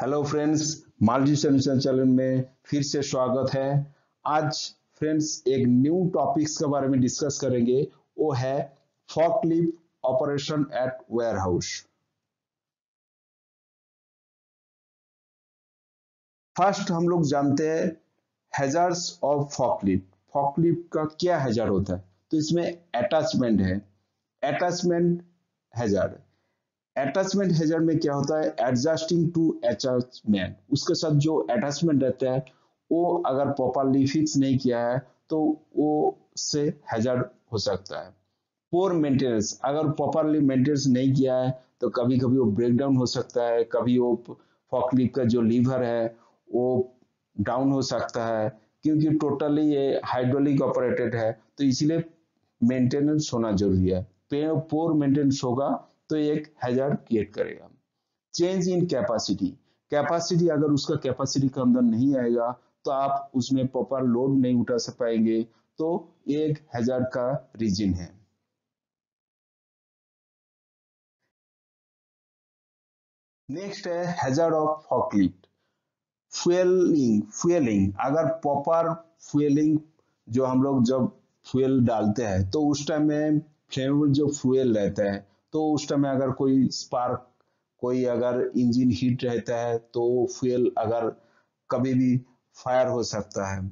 Hello friends, Malji solution channel में फिर से स्वागत है। आज फ्रेंड्स एक न्यू टॉपिक्स के बारे में डिस्कस करेंगे। वो है forklift operation at warehouse. First हम लोग जानते हैं हैजार्ड्स ऑफ फॉकलिफ्ट। फॉकलिफ्ट का क्या हैजार्ड होता है? तो इसमें अटैचमेंट है। Attachment hazard. अटैचमेंट हैजर्ड में क्या होता है? एडजस्टिंग टू अटैचमेंट, उसके साथ जो अटैचमेंट रहता है वो अगर प्रॉपरली फिक्स नहीं किया है तो वो से हैजर्ड हो सकता है। पोर मेंटेनेंस, अगर प्रॉपरली मेंटेनेंस नहीं किया है तो कभी कभी वो ब्रेक डाउन हो सकता है, कभी वो फॉकलिफ्ट का जो लीवर है वो डाउन हो सकता है, क्योंकि टोटली ये हाइड्रोलिक ऑपरेटेड है, तो इसलिए मेंटेनेंस होना जरूरी है। पोर मेंटेनेंस होगा तो एक हैजर्ड क्रिएट करेगा। चेंज इन कैपेसिटी, कैपेसिटी अगर उसका कैपेसिटी के अंदर नहीं आएगा तो आप उसमें प्रॉपर लोड नहीं उठा पाएंगे, तो एक हैजर्ड का रीजन है। नेक्स्ट है हैजर्ड ऑफ फॉकलिफ्ट। फ्यूलिंग अगर प्रॉपर फ्यूलिंग, जो हम लोग जब फ्यूल डालते हैं तो उस टाइम में फ्लेमेबल जो फ्यूल रहता है, तो उस टाइम में अगर कोई स्पार्क, कोई अगर इंजन हीट रहता है तो फ्यूल अगर कभी भी फायर हो सकता है,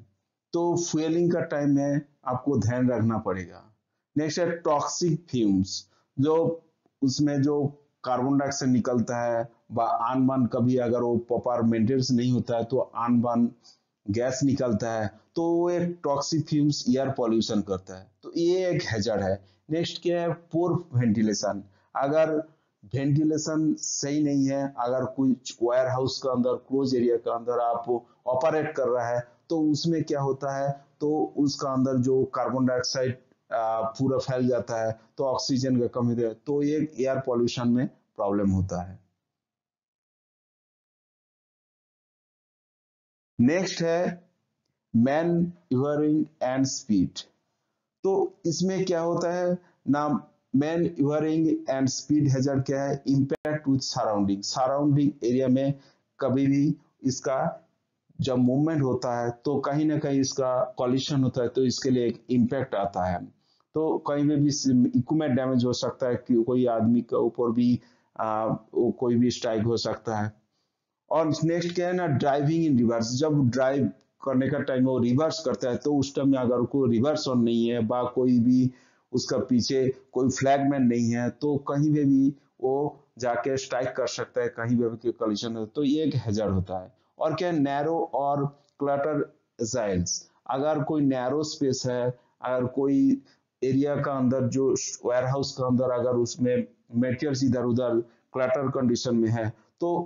तो फ्यूलिंग का टाइम में आपको ध्यान रखना पड़ेगा। नेक्स्ट है टॉक्सिक फ्यूम्स, जो उसमें जो कार्बन डाइऑक्साइड निकलता है व आन बान, कभी अगर वो प्रॉपर मेंटेनेंस नहीं होता है तो आन बान गैस निकलता है, तो वो एक टॉक्सिक फ्यूम्स एयर पॉल्यूशन करता है, तो ये एक हैजर्ड है। नेक्स्ट क्या है? Poor ventilation. अगर वेंटिलेशन सही नहीं है, अगर कुछ वायर हाउस का अंदर क्लोज एरिया का अंदर आप ऑपरेट कर रहा है तो उसमें क्या होता है, तो उसका अंदर जो कार्बन डाइऑक्साइड पूरा फैल जाता है, तो ऑक्सीजन का कमी है, तो ये एयर पॉल्यूशन में प्रॉब्लम होता है। नेक्स्ट है मैन्यूवरिंग एंड स्पीड। तो इसमें क्या होता है ना, मैन्यूवरिंग एंड स्पीड हैजर्ड क्या है? Impact with surrounding, surrounding area में कभी भी इसका जब मूवमेंट होता है तो कहीं ना कहीं इसका कॉलिशन होता है, तो इसके लिए एक इम्पैक्ट आता है, तो कहीं में भी इक्विपमेंट डैमेज हो सकता है कि कोई आदमी के ऊपर भी कोई भी स्ट्राइक हो सकता है। और नेक्स्ट क्या है ना, ड्राइविंग इन रिवर्स। जब ड्राइव करने का टाइम वो रिवर्स करता है तो उस टाइम में अगर कोई रिवर्स ऑन नहीं है बा कोई भी उसका पीछे कोई फ्लैगमैन नहीं है तो कहीं पे भी वो जाके स्ट्राइक कर सकता है, कहीं पे भी कॉलिजन हो, तो ये एक हैजर्ड होता है। और क्या, नैरो और क्लटर जाइल्स। अगर कोई नैरो स्पेस है, अगर कोई एरिया का अंदर जो वेयर हाउस का अंदर अगर उसमें मेटेरियल्स इधर उधर क्लटर कंडीशन में है तो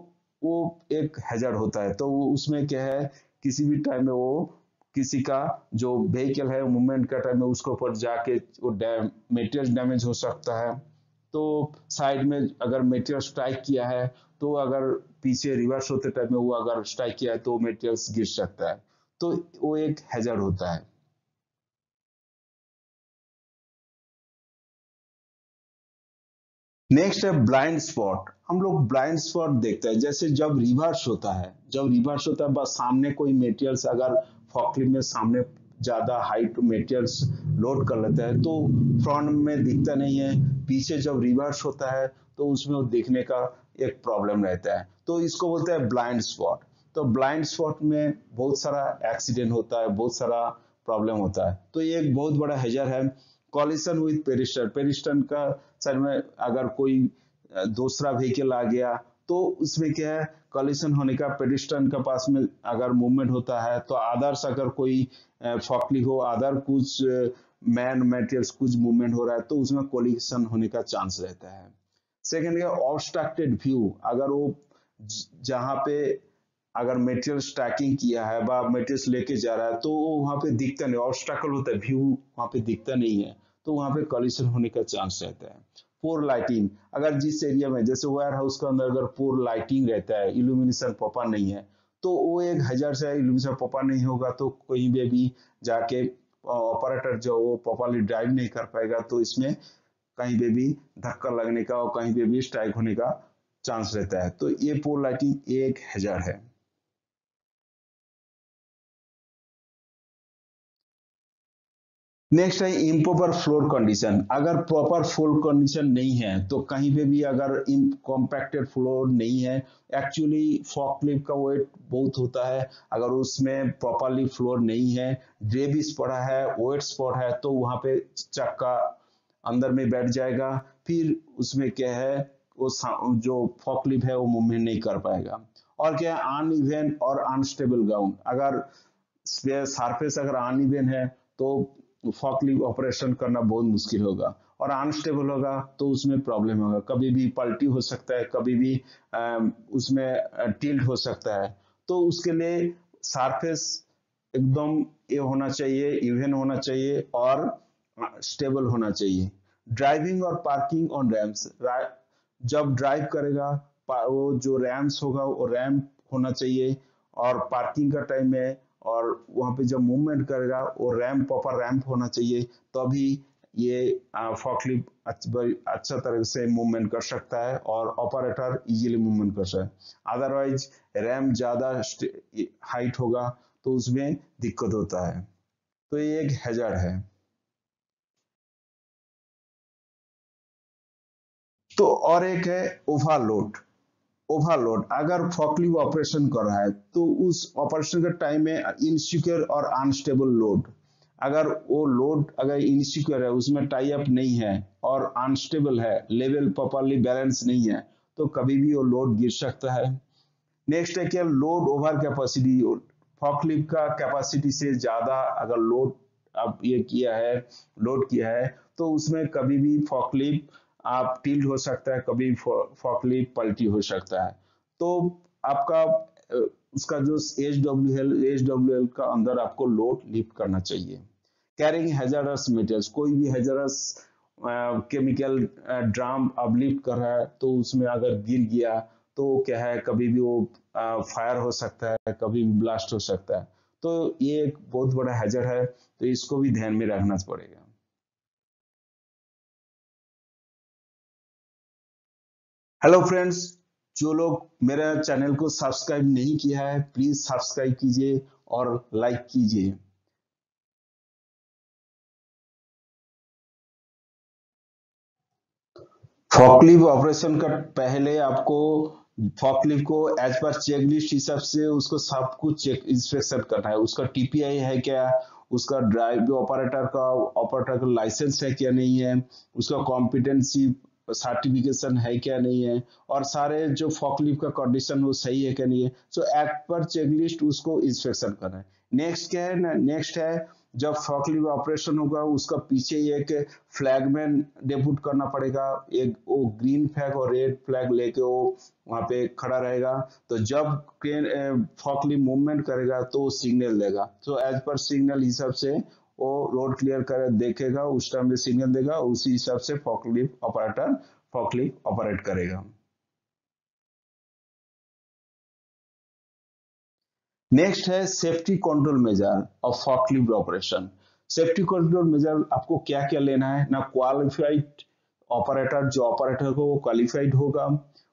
वो एक हैजर्ड होता है। तो वो उसमें क्या है, किसी भी टाइम में वो किसी का जो व्हीकल है मूवमेंट का टाइम में उसके ऊपर जाके वो मेटेरियल डैमेज हो सकता है, तो साइड में अगर मेटेरियल स्ट्राइक किया है तो अगर पीछे रिवर्स होते टाइम में वो अगर स्ट्राइक किया है तो मेटेरियल गिर सकता है, तो वो एक हैजर्ड होता है। नेक्स्ट है ब्लाइंड स्पॉट। हम लोग ब्लाइंड स्पॉट देखते हैं, जैसे जब रिवर्स होता है, जब रिवर्स होता है बस सामने कोई मेटेरियल्स अगर फॉकलिफ्ट में सामने ज्यादा हाइट मेटेरियल्स लोड कर लेता है तो फ्रंट में दिखता नहीं है, पीछे जब रिवर्स होता है तो उसमें वो देखने का एक प्रॉब्लम रहता है, तो इसको बोलते हैं ब्लाइंड स्पॉट। तो ब्लाइंड स्पॉट में बहुत सारा एक्सीडेंट होता है, बहुत सारा प्रॉब्लम होता है, तो ये एक बहुत बड़ा हेजर है। कॉलिशन विद पेरिस्टर, पेरिस्टन का साइड में अगर कोई दूसरा व्हीकल आ गया तो उसमें क्या है, कॉलिशन होने का, पेडिस्ट्रियन के पास में अगर मूवमेंट होता है तो अदर्स अगर कोई फॉकली हो, अदर कुछ मैन मटेरियल्स कुछ मूवमेंट हो रहा है तो उसमें कॉलिशन होने का चांस रहता है। सेकेंड है ऑब्स्ट्रक्टेड व्यू। अगर वो जहाँ पे अगर मटेरियल स्टैकिंग किया है बा मटेरियल लेके जा रहा है तो वो वहां पे दिखता नहीं, ऑब्स्ट्रकल होता है, व्यू वहां पे दिखता नहीं है, तो वहां पे कॉलिशन होने का चांस रहता है। पोर लाइटिंग, अगर जिस एरिया में जैसे वेयर हाउस के अंदर अगर पोर लाइटिंग रहता है, इल्यूमिनेशन प्रॉपर नहीं है, तो वो एक हजार से इल्यूमिनेशन प्रॉपर नहीं होगा तो कहीं पे भी जाके ऑपरेटर जो वो प्रॉपरली ड्राइव नहीं कर पाएगा, तो इसमें कहीं पे भी धक्का लगने का और कहीं पे भी स्ट्राइक होने का चांस रहता है। तो ये पोल लाइटिंग एक हैजार्ड है। नेक्स्ट है इम्प्रॉपर फ्लोर कंडीशन। अगर प्रॉपर फ्लोर कंडीशन नहीं है तो कहीं पे भी अगर कॉम्पैक्टेड फ्लोर नहीं है, एक्चुअली फॉकलिफ्ट का वेट बहुत होता है, अगर उसमें प्रॉपरली फ्लोर नहीं है, ड्रेबिस पड़ा है, वेट स्पॉट है, तो वहां पे चक्का अंदर में बैठ जाएगा, फिर उसमें क्या है वो जो फॉकलिफ्ट है वो मूवमेंट नहीं कर पाएगा। और क्या है अनइवन और अनस्टेबल ग्राउंड, अगर सरफेस अगर अनइवन है तो फॉकलिफ्ट ऑपरेशन करना बहुत मुश्किल होगा, और अनस्टेबल होगा तो उसमें प्रॉब्लम होगा, कभी भी पलटी हो सकता है, कभी भी उसमें टिल्ट हो सकता है। तो उसके लिए सरफेस एकदम ये होना चाहिए, इवन होना चाहिए और स्टेबल होना चाहिए। ड्राइविंग और पार्किंग ऑन रैम्स, जब ड्राइव करेगा वो जो रैम्स होगा वो रैम्प होना चाहिए, और पार्किंग का टाइम में और वहां पे जब मूवमेंट करेगा वो रैम्प प्रॉपर रैम्प होना चाहिए, तभी ये फॉकलिफ्ट अच्छा तरह से मूवमेंट कर सकता है और ऑपरेटर इजीली मूवमेंट कर सकता है। अदरवाइज रैम्प ज्यादा हाइट होगा तो उसमें दिक्कत होता है। तो ये एक हैजर्ड है। तो और एक है ओवरलोड। ओवरलोड, अगर फॉकलिफ्ट ऑपरेशन कर रहा है तो उस ऑपरेशन के टाइम में इनसिक्योर और अनस्टेबल लोड, अगर वो लोड अगर इनसिक्योर है, उसमें टाई अप नहीं है और अनस्टेबल है, लेवल प्रॉपरली बैलेंस नहीं है, तो कभी भी वो लोड गिर सकता है। नेक्स्ट है क्या लोड ओवर कैपेसिटी, फॉकलिफ्ट का कैपेसिटी से ज्यादा अगर लोड आप ये किया है, लोड किया है, तो उसमें कभी भी फॉकलिफ्ट आप टिल्ट हो सकता है, कभी फॉकलिफ्ट पलटी हो सकता है। तो आपका उसका जो एच डब्ल्यू एल का अंदर आपको लोड लिफ्ट करना चाहिए। कैरिंग हैजार्डस मेटेरियल्स, कोई भी हैजार्डस केमिकल ड्राम अब लिफ्ट कर रहा है तो उसमें अगर गिर गया तो क्या है कभी भी वो फायर हो सकता है, कभी भी ब्लास्ट हो सकता है। तो ये एक बहुत बड़ा हैजर्ड है, तो इसको भी ध्यान में रखना पड़ेगा। हेलो फ्रेंड्स, जो लोग मेरे चैनल को सब्सक्राइब नहीं किया है प्लीज सब्सक्राइब कीजिए और लाइक कीजिए। फॉकलिफ्ट ऑपरेशन का पहले आपको फॉकलिफ्ट को एज पर चेक लिस्ट हिसाब से उसको सब कुछ चेक इंस्पेक्शन करना है, उसका टीपीआई है क्या, उसका ड्राइव ऑपरेटर का लाइसेंस है क्या नहीं है, उसका कॉम्पिटेंसी सर्टिफिकेशन है क्या नहीं है, और सारे जो फॉकलिफ्ट का कंडीशन वो सही है क्या नहीं है, so as per check list उसको इंस्पेक्शन करना है। नेक्स्ट क्या है ना, नेक्स्ट है जब फॉकलिफ्ट ऑपरेशन होगा उसका पीछे एक फ्लैगमैन डेपुट करना पड़ेगा, एक वो ग्रीन फ्लैग और रेड फ्लैग लेके वो वहां पे खड़ा रहेगा। तो जब क्रेन फॉकलिफ्ट मूवमेंट करेगा तो वो सिग्नल देगा, तो एज पर सिग्नल हिसाब से वो रोड क्लियर कर देखेगा, उस टाइम में सिग्नल देगा, उसी हिसाब से फॉकलिफ्ट ऑपरेटर फॉकलिफ्ट ऑपरेट करेगा। नेक्स्ट है safety control measure of forklift operation. Safety control measure आपको क्या क्या लेना है ना, क्वालिफाइड ऑपरेटर, जो ऑपरेटर को वो क्वालिफाइड होगा,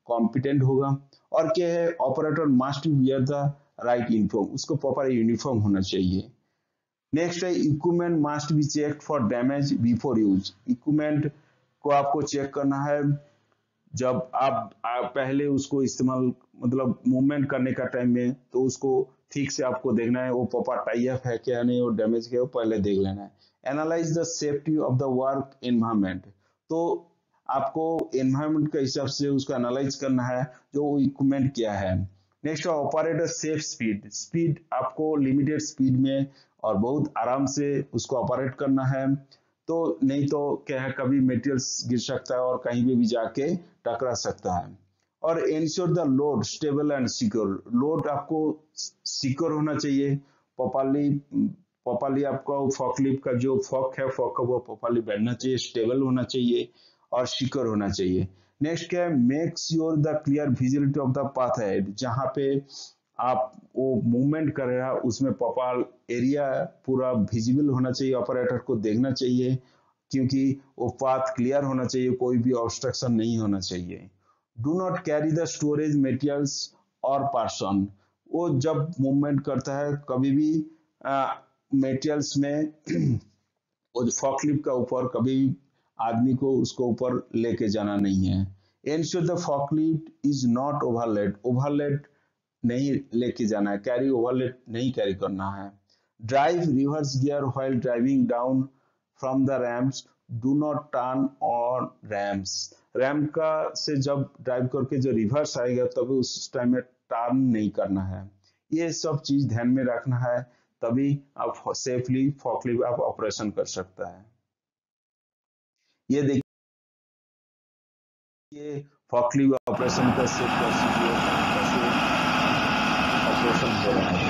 कॉम्पिटेंट होगा, और क्या है operator must wear the right uniform, उसको प्रॉपर यूनिफॉर्म होना चाहिए। नेक्स्ट है equipment must be check for damage before use, equipment को आपको चेक करना है जब आप पहले उसको इस्तेमाल मतलब मूवमेंट करने का टाइम में, तो उसको ठीक से आपको देखना है वो प्रॉपर टाई अप है क्या नहीं, वो डैमेज क्या, वो पहले देख लेना है। Analyse the safety of the work environment, तो आपको एनवायरमेंट के हिसाब से उसको एनालाइज करना है जो इक्विपमेंट क्या है। Next operator safe speed, speed आपको लिमिटेड स्पीड में और बहुत आराम से उसको ऑपरेट करना है, तो नहीं तो क्या है कभी मटेरियल्स गिर सकता है और कहीं पे भी जाके टकरा सकता है। और ensure the load stable and secure, load आपको सिक्योर होना चाहिए, प्रॉपरली प्रॉपरली आपका फॉकलिफ्ट का जो फॉक है फॉक का वो प्रॉपरली बैठना चाहिए, स्टेबल होना चाहिए और सिक्योर होना चाहिए। नेक्स्ट क्या है make sure the clear visibility of the path head, जहां पे आप वो मूवमेंट कर रहा है उसमें प्रॉपर एरिया पूरा विजिबल होना चाहिए, ऑपरेटर को देखना चाहिए, क्योंकि वो पाथ क्लियर होना चाहिए, कोई भी ऑब्स्ट्रक्शन नहीं होना चाहिए। Do not carry the storage materials और पर्सन। वो जब मूवमेंट करता है कभी भी मटेरियल्स में वो फॉकलिफ्ट का ऊपर कभी आदमी को उसको ऊपर लेके जाना नहीं है। Ensure the forklift is not overloaded, overloaded नहीं लेके जाना है, कैरी ओवरलेड नहीं कैरी करना है। Drive reverse gear while driving down from the ramps, do not turn on ramps. Ramp का से जब ड्राइव करके जो रिवर्स आएगा तब उस टाइम में टर्न नहीं करना है। ये सब चीज ध्यान में रखना है, तभी आप सेफली फॉकलिफ्ट आप ऑपरेशन कर सकता है। ये देखिए फॉकलिफ्ट ऑपरेशन का सेफ प्रोसीजर कैसे ऑपरेशन हो रहा है।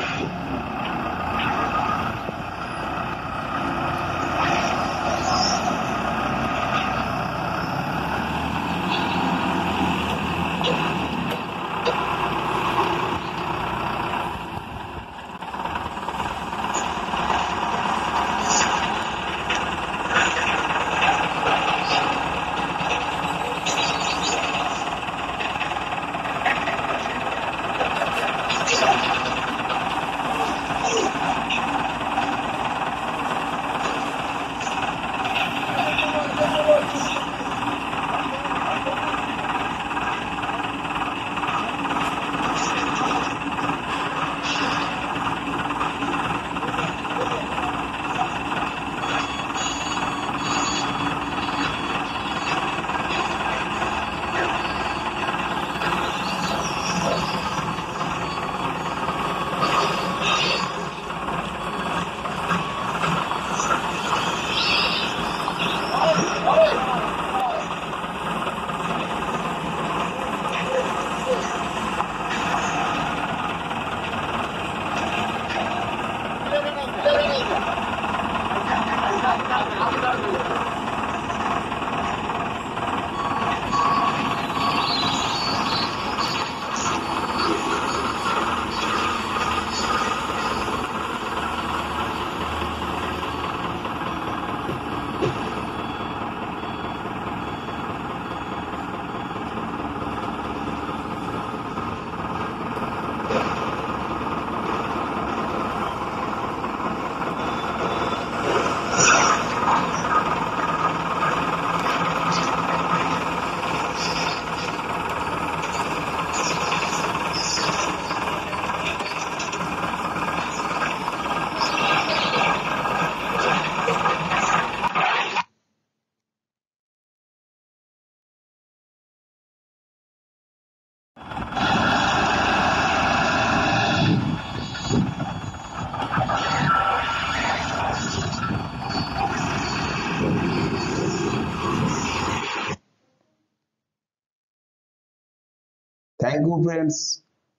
Thank you friends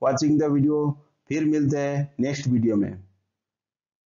watching the video. फिर मिलते हैं नेक्स्ट वीडियो में।